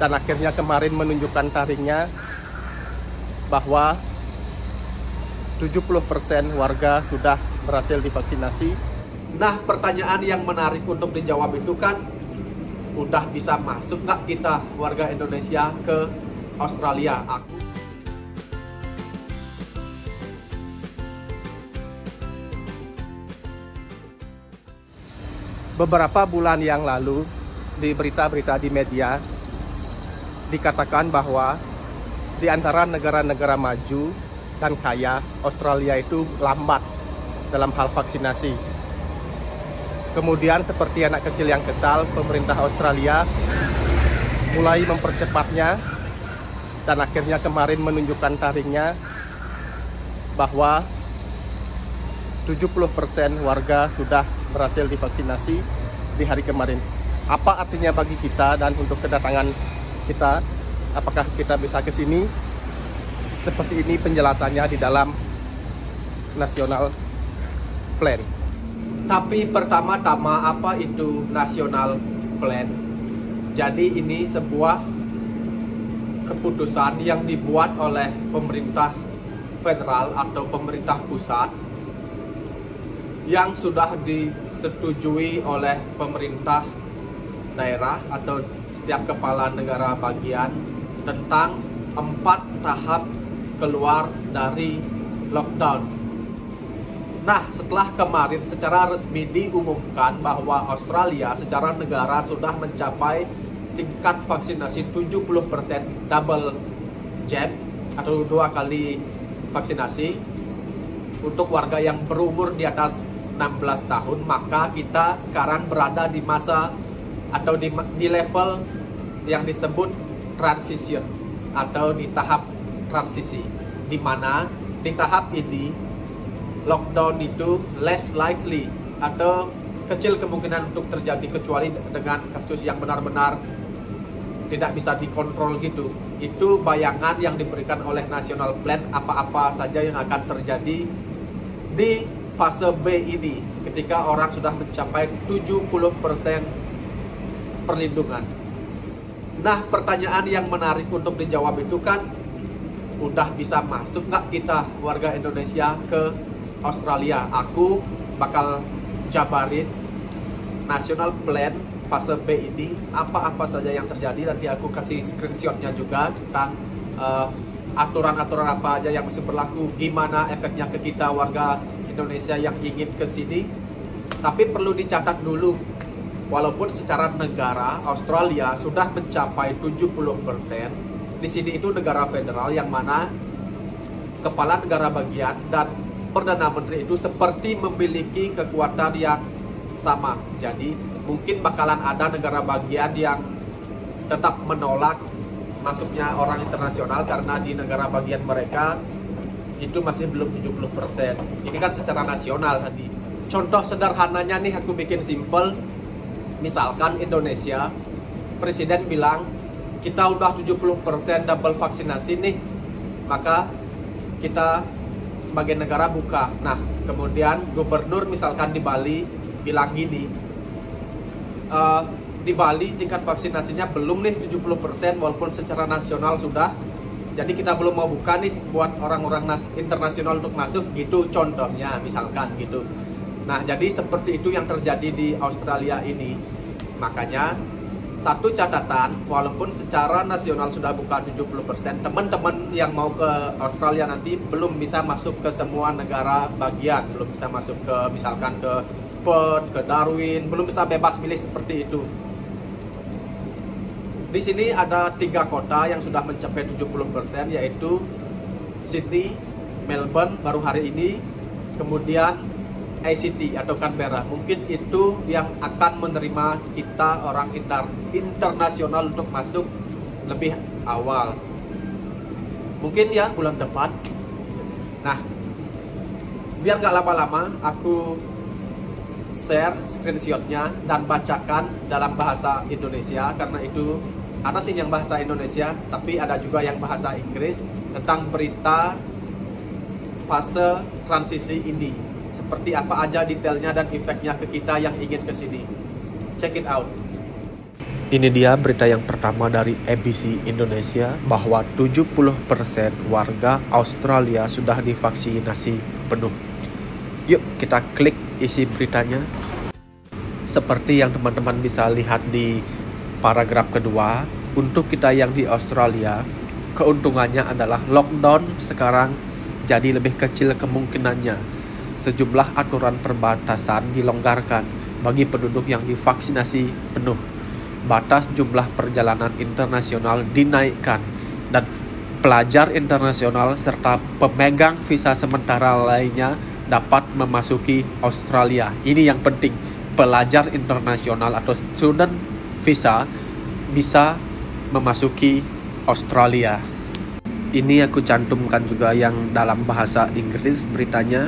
dan akhirnya kemarin menunjukkan taringnya bahwa 70% warga sudah berhasil divaksinasi. Nah, pertanyaan yang menarik untuk dijawab itu kan, udah bisa masuk nggak kita warga Indonesia ke Australia? Beberapa bulan yang lalu di berita-berita di media dikatakan bahwa di antara negara-negara maju dan kaya, Australia itu lambat dalam hal vaksinasi. Kemudian seperti anak kecil yang kesal, pemerintah Australia mulai mempercepatnya dan akhirnya kemarin menunjukkan taringnya bahwa 70% warga sudah berhasil divaksinasi di hari kemarin. Apa artinya bagi kita dan untuk kedatangan kita? Apakah kita bisa ke sini? Seperti ini penjelasannya di dalam National Plan. Tapi pertama-tama, apa itu National Plan? Jadi ini sebuah keputusan yang dibuat oleh pemerintah federal atau pemerintah pusat yang sudah disetujui oleh pemerintah daerah atau setiap kepala negara bagian tentang 4 tahap keluar dari lockdown. Nah, setelah kemarin secara resmi diumumkan bahwa Australia secara negara sudah mencapai tingkat vaksinasi 70% double jab atau 2 kali vaksinasi untuk warga yang berumur di atas 16 tahun, maka kita sekarang berada di masa atau di level yang disebut transition atau di tahap transisi, di mana di tahap ini lockdown itu less likely atau kecil kemungkinan untuk terjadi kecuali dengan kasus yang benar-benar tidak bisa dikontrol gitu. Itu bayangan yang diberikan oleh National Plan apa-apa saja yang akan terjadi di fase B ini ketika orang sudah mencapai 70% perlindungan. Nah, pertanyaan yang menarik untuk dijawab itu kan, udah bisa masuk nggak kita warga Indonesia ke Australia? Aku bakal jabarin National Plan fase B ini, apa-apa saja yang terjadi. Nanti aku kasih screenshotnya juga tentang aturan-aturan apa aja yang masih berlaku, gimana efeknya ke kita warga Indonesia yang ingin ke sini. Tapi perlu dicatat dulu, walaupun secara negara Australia sudah mencapai 70%, di sini itu negara federal yang mana kepala negara bagian dan Perdana Menteri itu seperti memiliki kekuatan yang sama. Jadi mungkin bakalan ada negara bagian yang tetap menolak masuknya orang internasional karena di negara bagian mereka itu masih belum 70%. Ini kan secara nasional tadi. Contoh sederhananya nih, aku bikin simple. Misalkan Indonesia, presiden bilang kita udah 70% double vaksinasi nih, maka kita sebagai negara buka. Nah, kemudian gubernur misalkan di Bali bilang gini, di Bali tingkat vaksinasinya belum nih 70% walaupun secara nasional sudah, jadi kita belum mau buka nih buat orang-orang internasional untuk masuk, gitu contohnya misalkan gitu. Nah, jadi seperti itu yang terjadi di Australia ini. Makanya satu catatan, walaupun secara nasional sudah buka 70%, teman-teman yang mau ke Australia nanti belum bisa masuk ke semua negara bagian, belum bisa masuk ke misalkan ke Perth, ke Darwin, belum bisa bebas milih seperti itu. Di sini ada 3 kota yang sudah mencapai 70%, yaitu Sydney, Melbourne baru hari ini, kemudian ACT atau Canberra. Mungkin itu yang akan menerima kita orang internasional untuk masuk lebih awal. Mungkin ya bulan depan. Nah, biar gak lama-lama, aku share screenshotnya dan bacakan dalam bahasa Indonesia, karena itu ada sih yang bahasa Indonesia, tapi ada juga yang bahasa Inggris tentang berita fase transisi ini. Seperti apa aja detailnya dan efeknya ke kita yang ingin ke sini. Check it out. Ini dia berita yang pertama dari ABC Indonesia bahwa 70% warga Australia sudah divaksinasi penuh. Yuk kita klik isi beritanya. Seperti yang teman-teman bisa lihat di paragraf kedua, untuk kita yang di Australia, keuntungannya adalah lockdown sekarang jadi lebih kecil kemungkinannya. Sejumlah aturan perbatasan dilonggarkan bagi penduduk yang divaksinasi penuh. Batas jumlah perjalanan internasional dinaikkan dan pelajar internasional serta pemegang visa sementara lainnya dapat memasuki Australia. Ini yang penting, pelajar internasional atau student visa bisa memasuki Australia. Ini aku cantumkan juga yang dalam bahasa Inggris beritanya.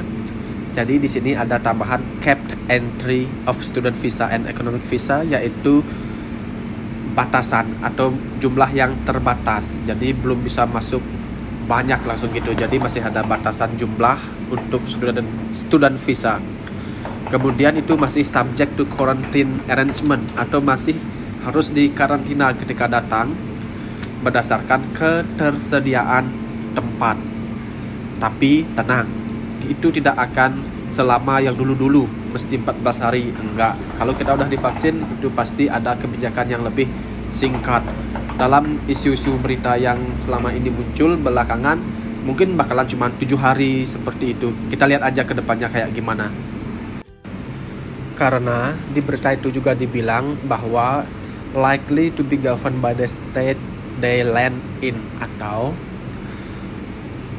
Jadi di sini ada tambahan capped entry of student visa and economic visa, yaitu batasan atau jumlah yang terbatas. Jadi belum bisa masuk banyak langsung gitu. Jadi masih ada batasan jumlah untuk student visa. Kemudian itu masih subject to quarantine arrangement atau masih harus dikarantina ketika datang berdasarkan ketersediaan tempat. Tapi tenang, itu tidak akan selama yang dulu-dulu mesti 14 hari, enggak. Kalau kita udah divaksin itu pasti ada kebijakan yang lebih singkat. Dalam isu-isu berita yang selama ini muncul belakangan mungkin bakalan cuma 7 hari seperti itu. Kita lihat aja ke depannya kayak gimana. Karena di berita itu juga dibilang bahwa likely to be governed by the state they land in, atau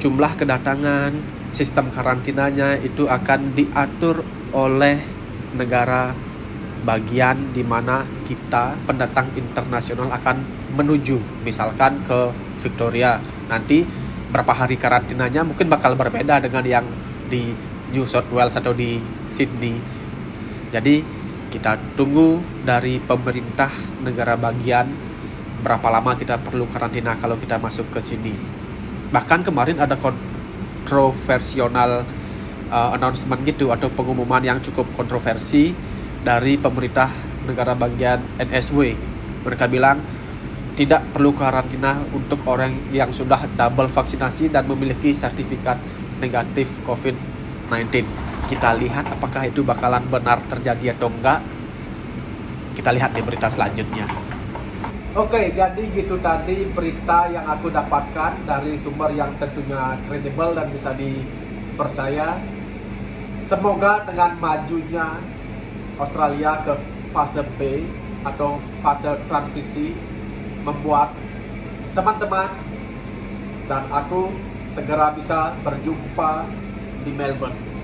jumlah kedatangan, sistem karantinanya itu akan diatur oleh negara bagian di mana kita pendatang internasional akan menuju. Misalkan ke Victoria, nanti berapa hari karantinanya mungkin bakal berbeda dengan yang di New South Wales atau di Sydney. Jadi kita tunggu dari pemerintah negara bagian berapa lama kita perlu karantina kalau kita masuk ke sini. Bahkan kemarin ada kontroversial announcement gitu atau pengumuman yang cukup kontroversi dari pemerintah negara bagian NSW. Mereka bilang tidak perlu karantina untuk orang yang sudah double vaksinasi dan memiliki sertifikat negatif COVID-19. Kita lihat apakah itu bakalan benar terjadi atau enggak. Kita lihat di berita selanjutnya. Oke, jadi gitu tadi berita yang aku dapatkan dari sumber yang tentunya kredibel dan bisa dipercaya. Semoga dengan majunya Australia ke fase B atau fase transisi membuat teman-teman dan aku segera bisa berjumpa di Melbourne.